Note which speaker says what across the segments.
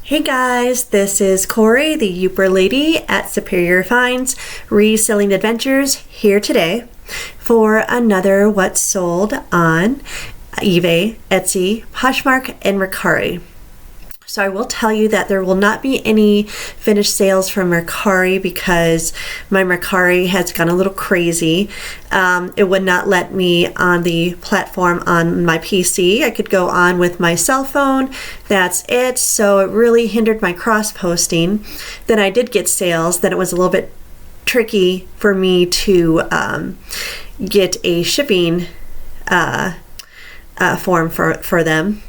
Speaker 1: Hey guys, this is Corey, the Youper Lady at Superior Finds Reselling Adventures, here today for another What's Sold on eBay, Etsy, Poshmark, and Mercari. So I will tell you that there will not be any finished sales from Mercari because my Mercari has gone a little crazy. It would not let me on the platform on my PC. I could go on with my cell phone. That's it. So it really hindered my cross-posting. Then I did get sales. Then it was a little bit tricky for me to get a shipping form for them.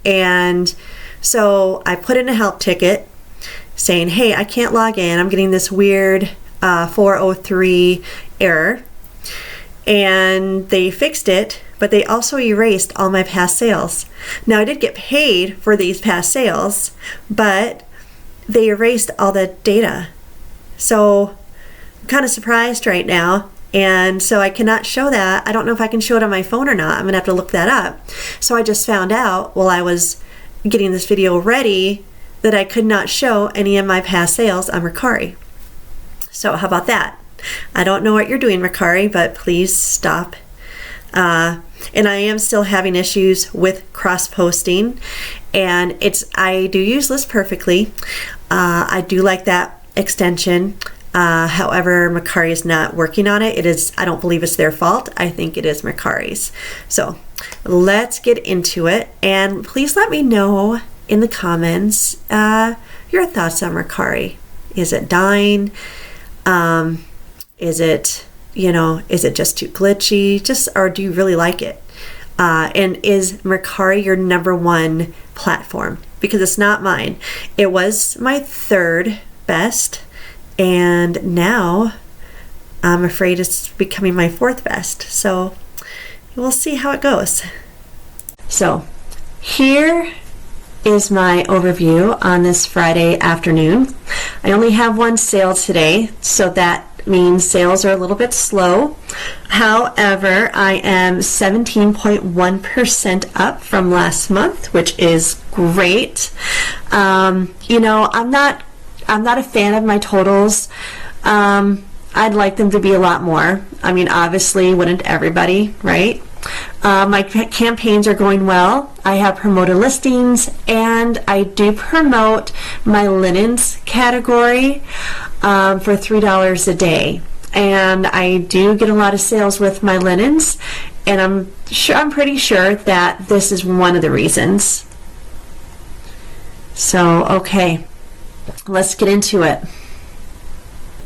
Speaker 1: And so I put in a help ticket saying, hey, I can't log in. I'm getting this weird 403 error. And they fixed it, but they also erased all my past sales. Now I did get paid for these past sales, but they erased all the data. So I'm kind of surprised right now. And so I cannot show that. I don't know if I can show it on my phone or not. I'm going to have to look that up. So I just found out while I was getting this video ready that I could not show any of my past sales on Mercari. So how about that? I don't know what you're doing, Mercari, but please stop. And I am still having issues with cross-posting, and I do use List Perfectly. I do like that extension. However, Mercari is not working on it. I don't believe it's their fault. I think it is Mercari's. So let's get into it, and please let me know in the comments your thoughts on Mercari. Is it dying? Is it just too glitchy? Or do you really like it? And is Mercari your number one platform? Because it's not mine. It was my third best, and now I'm afraid it's becoming my fourth best. So we'll see how it goes. So here is my overview on this Friday afternoon. I only have one sale today, so that means sales are a little bit slow. However, I am 17.1% up from last month, which is great. I'm not a fan of my totals. I'd like them to be a lot more. I mean, obviously, wouldn't everybody, right? My campaigns are going well. I have promoted listings, and I do promote my linens category for $3 a day. And I do get a lot of sales with my linens, and I'm pretty sure that this is one of the reasons. So, okay, let's get into it.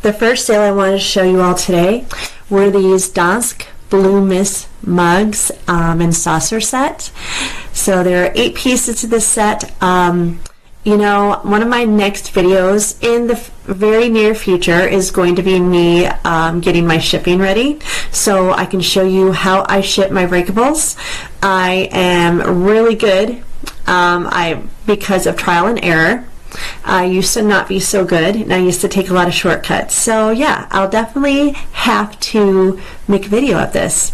Speaker 1: The first sale I wanted to show you all today were these Dansk Blue Mist mugs and saucer set. So there are 8 pieces to this set. One of my next videos in the very near future is going to be me getting my shipping ready, so I can show you how I ship my breakables. I am really good because of trial and error. I used to not be so good, and I used to take a lot of shortcuts. So yeah, I'll definitely have to make a video of this.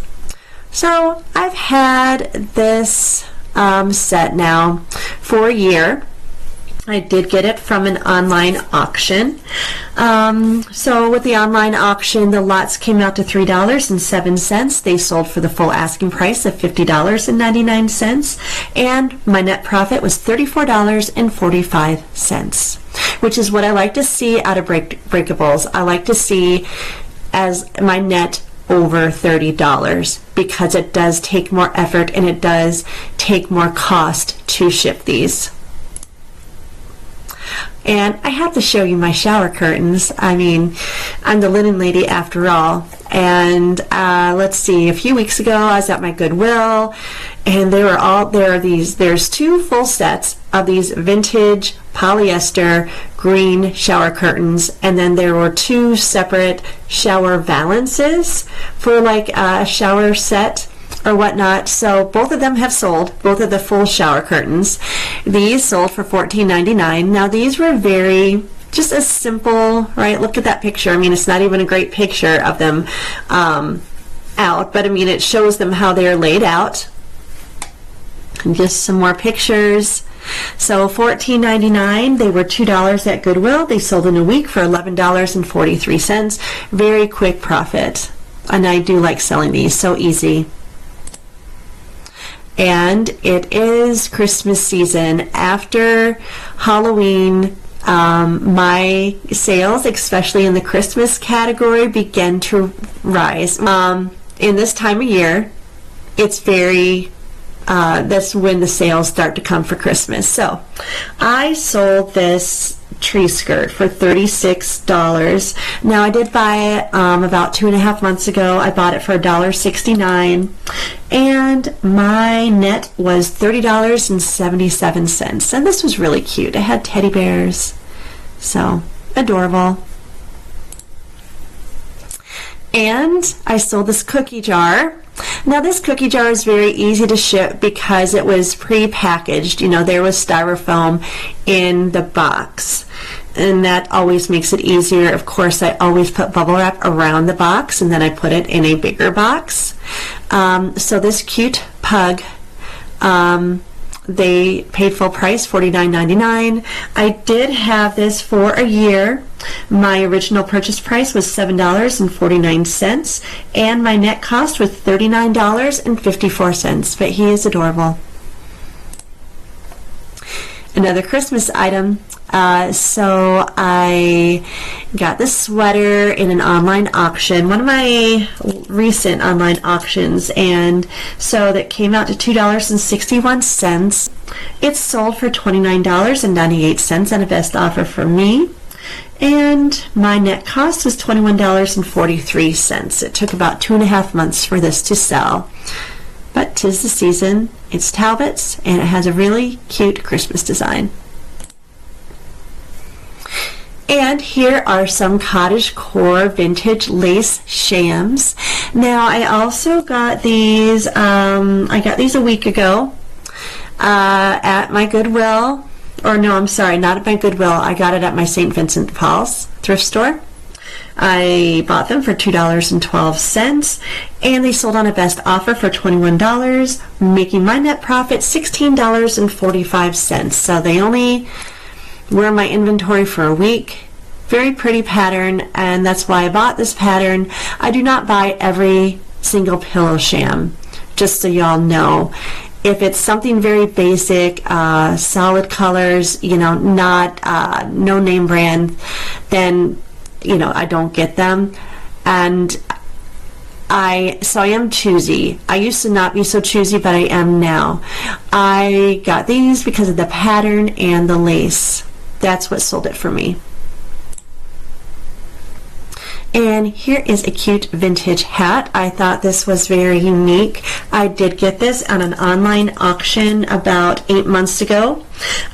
Speaker 1: So I've had this set now for a year. I did get it from an online auction. So with the online auction, the lots came out to $3.07. They sold for the full asking price of $50.99, and my net profit was $34.45, which is what I like to see out of breakables. I like to see as my net over $30 because it does take more effort and it does take more cost to ship these. And I have to show you my shower curtains. I mean, I'm the linen lady after all. And let's see, a few weeks ago I was at my Goodwill, and there's 2 full sets of these vintage polyester green shower curtains, and then there were 2 separate shower valances for like a shower set or whatnot. So both of them have sold, both of the full shower curtains. These sold for $14.99. Now these were just a simple, right? Look at that picture. I mean, it's not even a great picture of them out, but I mean, it shows them how they're laid out. And just some more pictures. So $14.99. They were $2 at Goodwill. They sold in a week for $11.43. Very quick profit. And I do like selling these. So easy. And it is Christmas season. After Halloween, my sales, especially in the Christmas category, began to rise. In this time of year, it's that's when the sales start to come for Christmas. So I sold this tree skirt for $36. Now I did buy it about 2.5 months ago. I bought it for $1.69, and my net was $30.77. And this was really cute. It had teddy bears, so adorable. And I sold this cookie jar. Now this cookie jar is very easy to ship because it was pre-packaged. You know, there was styrofoam in the box, and that always makes it easier. Of course, I always put bubble wrap around the box, and then I put it in a bigger box. So this cute pug, they paid full price, $49.99. I did have this for a year. My original purchase price was $7.49, and my net cost was $39.54, but he is adorable. Another Christmas item. So I got this sweater in an online auction, one of my recent online auctions, and so that came out to $2.61. It's sold for $29.98 on a best offer for me, and my net cost was $21.43. It took about 2.5 months for this to sell, but 'tis the season. It's Talbot's, and it has a really cute Christmas design. And here are some cottage core vintage lace shams. Now I also got these, I got these a week ago at my Goodwill, or no, I'm sorry, not at my Goodwill. I got it at my St. Vincent de Paul's thrift store. I bought them for $2.12, and they sold on a best offer for $21, making my net profit $16.45. So they only were in my inventory for a week. Very pretty pattern, and that's why I bought this pattern. I do not buy every single pillow sham, just so y'all know. If it's something very basic, solid colors, you know, not no name brand, then you know I don't get them. And I am choosy. I used to not be so choosy, but I am now. I got these because of the pattern and the lace. That's what sold it for me. And here is a cute vintage hat. I thought this was very unique. I did get this on an online auction about 8 months ago.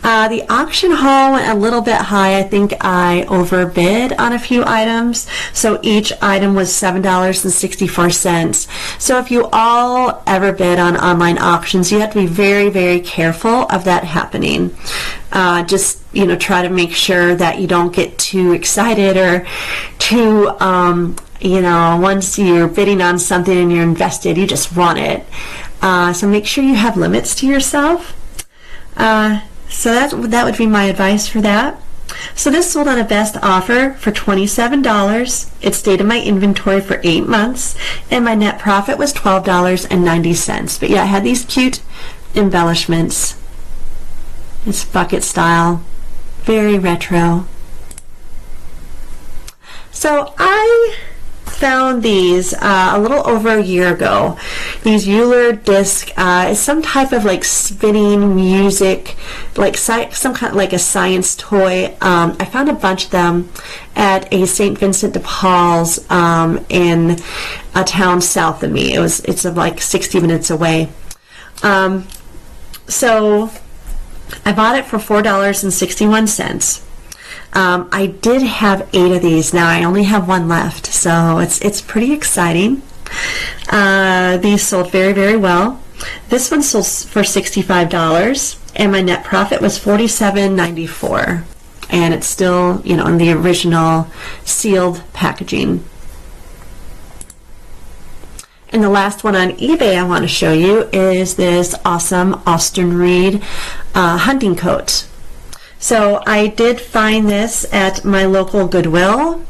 Speaker 1: The auction haul went a little bit high. I think I overbid on a few items. So each item was $7.64. So if you all ever bid on online auctions, you have to be very, very careful of that happening. Just, you know, try to make sure that you don't get too excited or too, you know, once you're bidding on something and you're invested, you just want it. So make sure you have limits to yourself. So that would be my advice for that. So this sold on a best offer for $27. It stayed in my inventory for 8 months, and my net profit was $12.90. But yeah, it had these cute embellishments. It's bucket style, very retro. So I found these a little over a year ago. These Euler disc is some type of like spinning music, like some kind of like a science toy. I found a bunch of them at a St. Vincent de Paul's in a town south of me. It's like 60 minutes away. So I bought it for $4.61. I did have 8 of these. Now I only have 1 left, so it's pretty exciting. These sold very, very well. This one sold for $65, and my net profit was $47.94, and it's still, you know, in the original sealed packaging. And the last one on eBay I want to show you is this awesome Austin Reed hunting coat. So I did find this at my local Goodwill.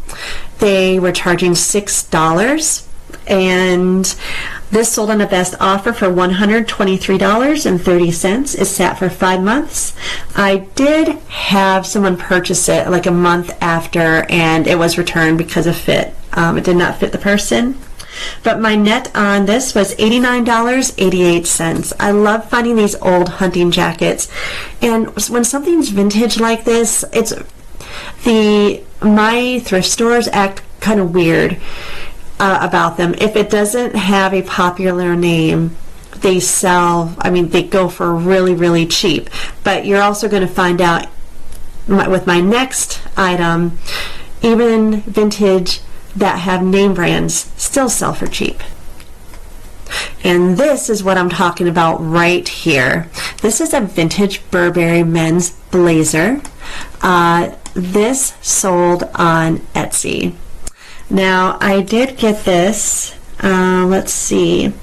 Speaker 1: They were charging $6, and this sold on a best offer for $123.30. It sat for 5 months. I did have someone purchase it like a month after, and it was returned because of fit. It did not fit the person. But my net on this was $89.88. I love finding these old hunting jackets. And when something's vintage like this, my thrift stores act kind of weird about them. If it doesn't have a popular name, they go for really, really cheap. But you're also going to find out with my next item, even vintage that have name brands still sell for cheap. And this is what I'm talking about right here. This is a vintage Burberry men's blazer. This sold on Etsy. Now, I did get this, let's see,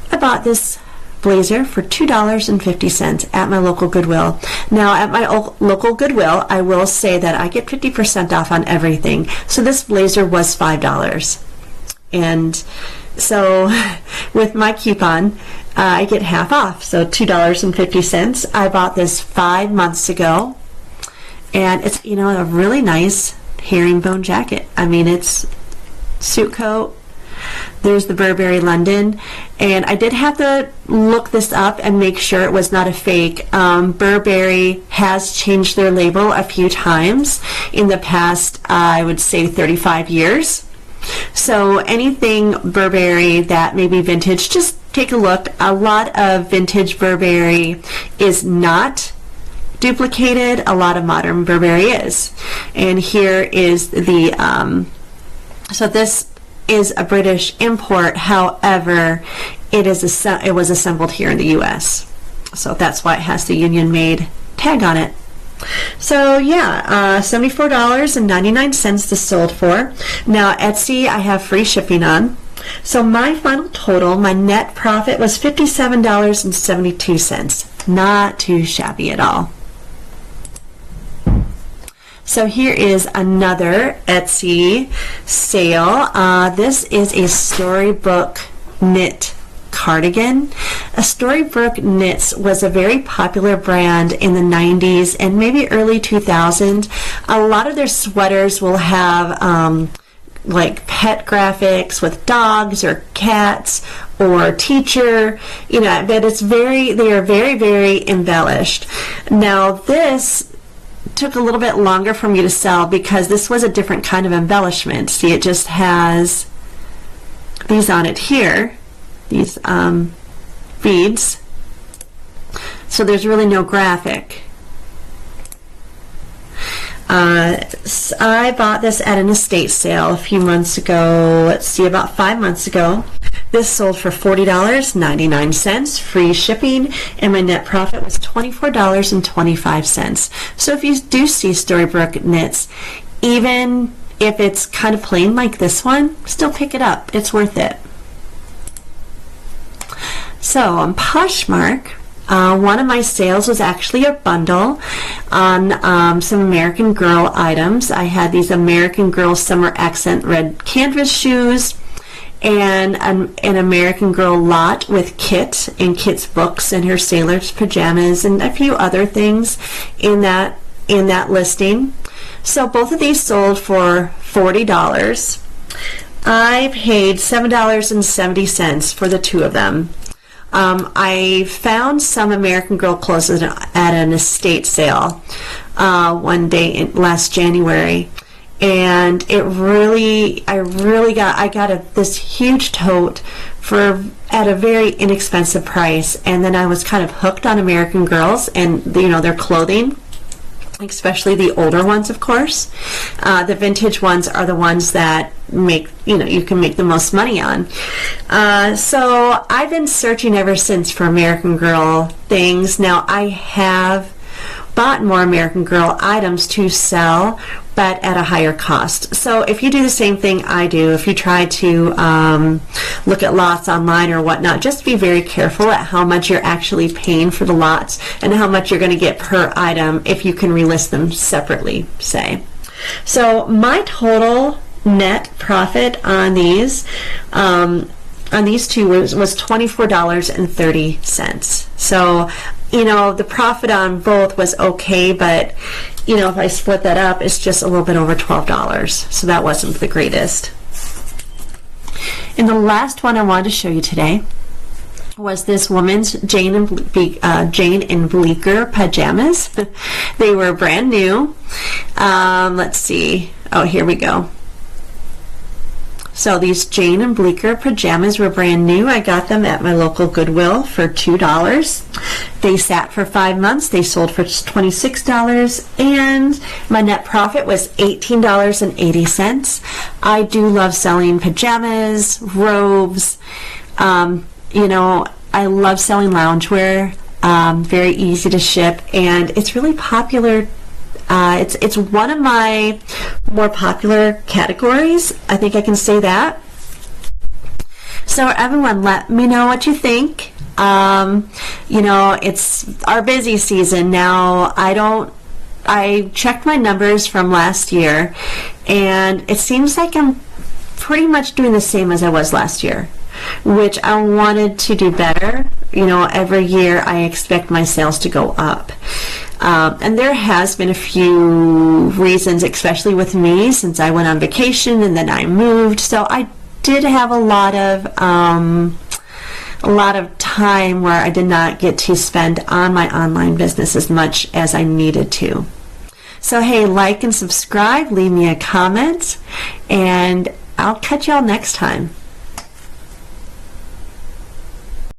Speaker 1: I bought this blazer for $2.50 at my local Goodwill. Now, at my local Goodwill, I will say that I get 50% off on everything. So this blazer was $5. And so with my coupon, I get half off, so $2.50. I bought this 5 months ago, and it's, a really nice herringbone jacket. I mean, it's suit coat. There's the Burberry London, and I did have to look this up and make sure it was not a fake. Burberry has changed their label a few times in the past, I would say 35 years. So anything Burberry that may be vintage, just take a look. A lot of vintage Burberry is not duplicated. A lot of modern Burberry is. And here is the, so this is a British import. However, it was assembled here in the US. So that's why it has the Union Made tag on it. So yeah, $74.99 this sold for. Now Etsy, I have free shipping on. So my final total, my net profit was $57.72. Not too shabby at all. So here is another Etsy sale. This is a Storybook knit cardigan. A Storybook Knits was a very popular brand in the 90s and maybe early 2000s. A lot of their sweaters will have like pet graphics with dogs or cats or teacher, but they are very, very embellished. Now this took a little bit longer for me to sell because this was a different kind of embellishment. See, it just has these on it here, these beads. So there's really no graphic. I bought this at an estate sale a few months ago. Let's see, about 5 months ago. This sold for $40.99, free shipping, and my net profit was $24.25. So if you do see Storybook Knits, even if it's kind of plain like this one, still pick it up. It's worth it. So on Poshmark, one of my sales was actually a bundle on some American Girl items. I had these American Girl Summer Accent Red Canvas shoes and an American Girl lot with Kit and Kit's books and her sailor's pajamas and a few other things in that listing. So both of these sold for $40. I paid $7.70 for the two of them. I found some American Girl clothes at an estate sale one day last January, and I got this huge tote at a very inexpensive price, and then I was kind of hooked on American Girls and their clothing, especially the older ones, of course. The vintage ones are the ones that you can make the most money on. So I've been searching ever since for American Girl things. Now I have bought more American Girl items to sell, but at a higher cost. So if you do the same thing I do, if you try to look at lots online or whatnot, just be very careful at how much you're actually paying for the lots and how much you're going to get per item if you can relist them separately, say. So my total net profit on these two was $24.30. So, you know, the profit on both was okay, but, you know, if I split that up, it's just a little bit over $12. So that wasn't the greatest. And the last one I wanted to show you today was this woman's Jane and Bleecker pajamas. They were brand new. Let's see. Oh, here we go. So these Jane and Bleecker pajamas were brand new. I got them at my local Goodwill for $2. They sat for 5 months. They sold for $26, and my net profit was $18.80. I do love selling pajamas, robes. You know, I love selling loungewear. Very easy to ship, and it's really popular. It's one of my more popular categories. I think I can say that. So everyone, let me know what you think. You know, it's our busy season now. I checked my numbers from last year, and it seems like I'm pretty much doing the same as I was last year, which I wanted to do better. You know, every year I expect my sales to go up. And there has been a few reasons, especially with me, since I went on vacation and then I moved. So I did have a lot of time where I did not get to spend on my online business as much as I needed to. So hey, like and subscribe, leave me a comment, and I'll catch y'all next time.